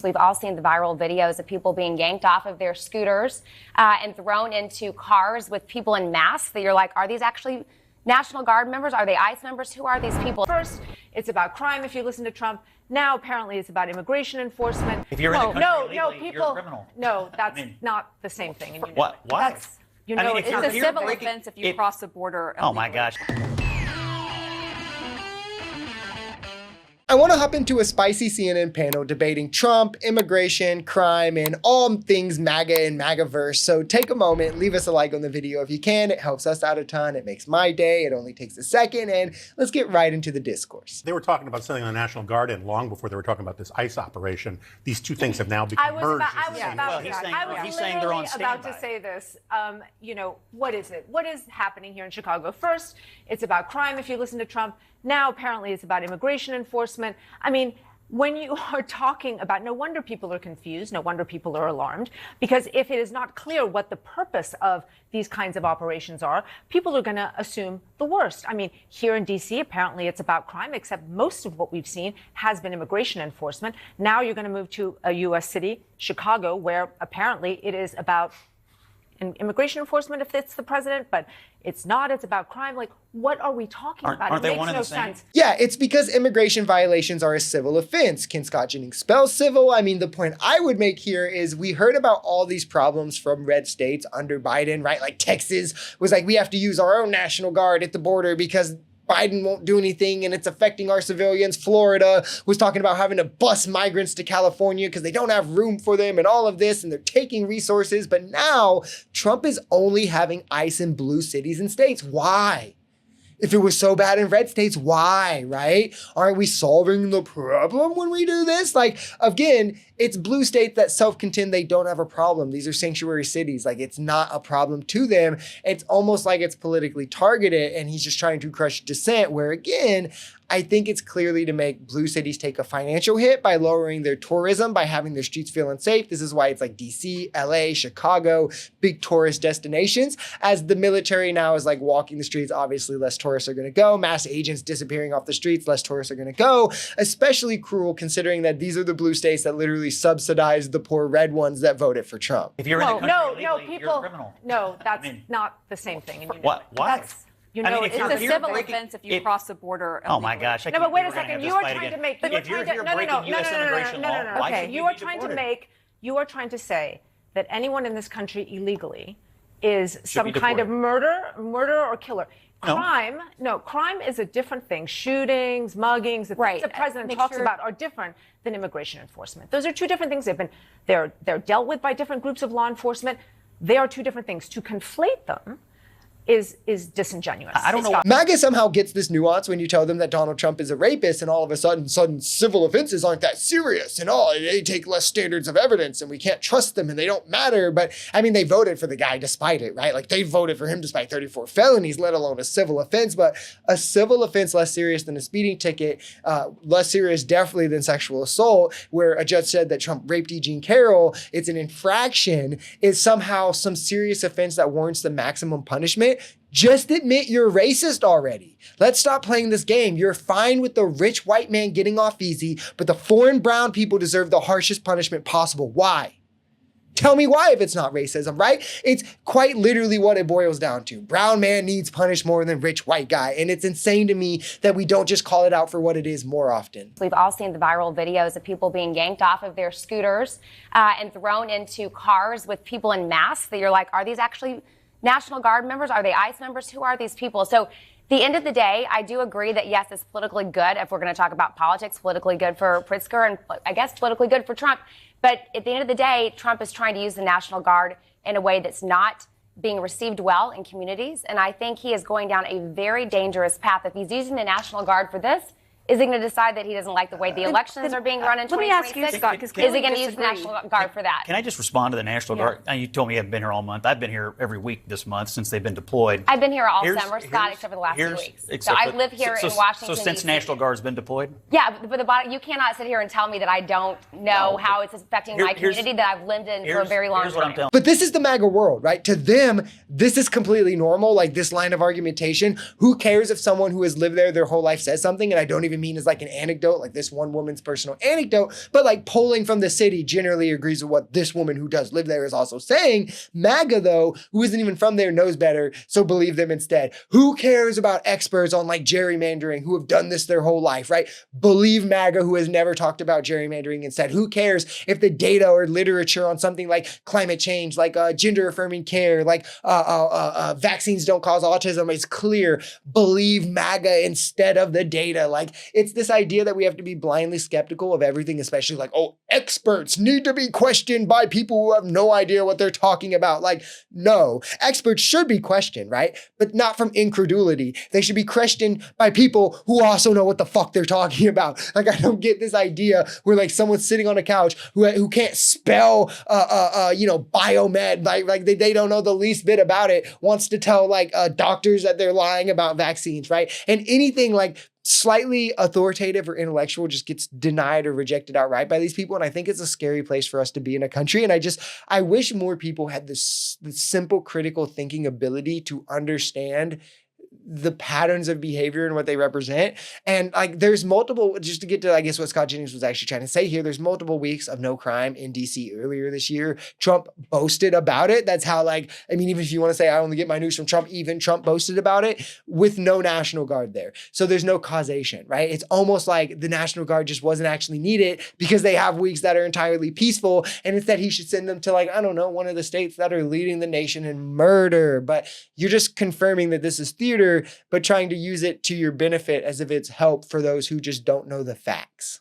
We've all seen the viral videos of people being yanked off of their scooters and thrown into cars with people in masks that you're like, are these actually National Guard members? Are they ICE members? Who are these people? First, it's about crime if you listen to Trump. Now, apparently, it's about immigration enforcement. If you're in the country illegally, you're a criminal. No, that's not the same thing. And What? Why? It's a civil offense if you cross the border illegally. Oh, my gosh. I want to hop into a spicy CNN panel debating Trump, immigration, crime, and all things MAGA and MAGAverse. So take a moment, leave us a like on the video if you can. It helps us out a ton. It makes my day. It only takes a second. And let's get right into the discourse. They were talking about sending the National Guard in long before they were talking about this ICE operation. These two things have now become merged. He's saying they're on standby. About to say this. What is it? What is happening here in Chicago? First, it's about crime if you listen to Trump. Now, apparently, it's about immigration enforcement. I mean, when you are talking about, no wonder people are confused, no wonder people are alarmed, because if it is not clear what the purpose of these kinds of operations are, people are going to assume the worst. I mean, here in D.C., apparently it's about crime, except most of what we've seen has been immigration enforcement. Now you're going to move to a U.S. city, Chicago, where apparently it is about immigration enforcement if it's the president, but it's not. It's about crime. Like, what are we talking about? Aren't they makes one and no the same? sense. Yeah, it's because immigration violations are a civil offense. Can Scott Jennings spell civil? I mean, the point I would make here is we heard about all these problems from red states under Biden, right? Like Texas was like, we have to use our own National Guard at the border because Biden won't do anything and it's affecting our civilians. Florida was talking about having to bus migrants to California because they don't have room for them and all of this, and they're taking resources. But now Trump is only having ICE in blue cities and states. Why? If it was so bad in red states, why, right? Aren't we solving the problem when we do this? Like, again, it's blue states that self-contend they don't have a problem. These are sanctuary cities. Like, it's not a problem to them. It's almost like it's politically targeted and he's just trying to crush dissent, where, again, I think it's clearly to make blue cities take a financial hit by lowering their tourism, by having their streets feel unsafe. This is why it's like DC, LA, Chicago, big tourist destinations. As the military now is like walking the streets, obviously less tourists are going to go. Mass agents disappearing off the streets, less tourists are going to go. Especially cruel considering that these are the blue states that literally subsidize the poor red ones that voted for Trump. If you're in the country illegally, you're a criminal. No, that's not the same thing. And What? Why? It's a civil offense if you cross the border illegally. Oh, my gosh. No, but wait a second. You are trying to make. If you're here breaking U.S. immigration law, why should you are trying to make. You are trying to say that anyone in this country illegally is some kind of murder or killer. Crime is a different thing. Shootings, muggings, the things the president talks about are different than immigration enforcement. Those are two different things. They're dealt with by different groups of law enforcement. They are two different things. To conflate them is disingenuous. I don't know. MAGA somehow gets this nuance when you tell them that Donald Trump is a rapist, and all of a sudden civil offenses aren't that serious, and they take less standards of evidence and we can't trust them and they don't matter. But I mean, they voted for the guy despite it, right? Like, they voted for him despite 34 felonies, let alone a civil offense. But a civil offense less serious than a speeding ticket, less serious definitely than sexual assault, where a judge said that Trump raped E. Jean Carroll, it's an infraction, is somehow some serious offense that warrants the maximum punishment. Just admit you're racist already. Let's stop playing this game. You're fine with the rich white man getting off easy, but the foreign brown people deserve the harshest punishment possible. Why? Tell me why if it's not racism, right? It's quite literally what it boils down to. Brown man needs punished more than rich white guy. And it's insane to me that we don't just call it out for what it is more often. We've all seen the viral videos of people being yanked off of their scooters and thrown into cars with people in masks that you're like, are these actually National Guard members? Are they ICE members? Who are these people? So at the end of the day, I do agree that, yes, it's politically good if we're going to talk about politics, politically good for Pritzker and I guess politically good for Trump. But at the end of the day, Trump is trying to use the National Guard in a way that's not being received well in communities. And I think he is going down a very dangerous path. If he's using the National Guard for this, is he going to decide that he doesn't like the way the elections are being run in 2026? Let me ask you, Scott, is he going to use the National Guard for that? Can I just respond to the National Guard? You told me you haven't been here all month. I've been here every week this month since they've been deployed. I've been here all summer, Scott, except for the last 2 weeks. So I live here in Washington, So since National Guard's been deployed? Yeah, but you cannot sit here and tell me that I don't know how it's affecting my community that I've lived in for a very long time. But this is the MAGA world, right? To them, this is completely normal, like this line of argumentation. Who cares if someone who has lived there their whole life says something and I don't even even mean as like an anecdote, like this one woman's personal anecdote, but like polling from the city generally agrees with what this woman who does live there is also saying. MAGA though, who isn't even from there, knows better, so believe them instead. Who cares about experts on like gerrymandering who have done this their whole life, right? Believe MAGA, who has never talked about gerrymandering instead. Who cares if the data or literature on something like climate change, like gender affirming care, like vaccines don't cause autism is clear. Believe MAGA instead of the data. Like, it's this idea that we have to be blindly skeptical of everything, especially like, oh, experts need to be questioned by people who have no idea what they're talking about. Like, no, experts should be questioned, right? But not from incredulity. They should be questioned by people who also know what the fuck they're talking about. Like, I don't get this idea where like someone's sitting on a couch who can't spell, biomed, like they don't know the least bit about it, wants to tell like doctors that they're lying about vaccines, right? And anything like slightly authoritative or intellectual just gets denied or rejected outright by these people. And I think it's a scary place for us to be in a country. And I wish more people had this simple critical thinking ability to understand the patterns of behavior and what they represent. And like, there's multiple, just to get to, I guess, what Scott Jennings was actually trying to say here, there's multiple weeks of no crime in DC earlier this year. Trump boasted about it. That's how, like, I mean, even if you want to say, I only get my news from Trump, even Trump boasted about it with no National Guard there. So there's no causation, right? It's almost like the National Guard just wasn't actually needed because they have weeks that are entirely peaceful. And instead he should send them to, like, I don't know, one of the states that are leading the nation in murder. But you're just confirming that this is theater, but trying to use it to your benefit as if it's help for those who just don't know the facts.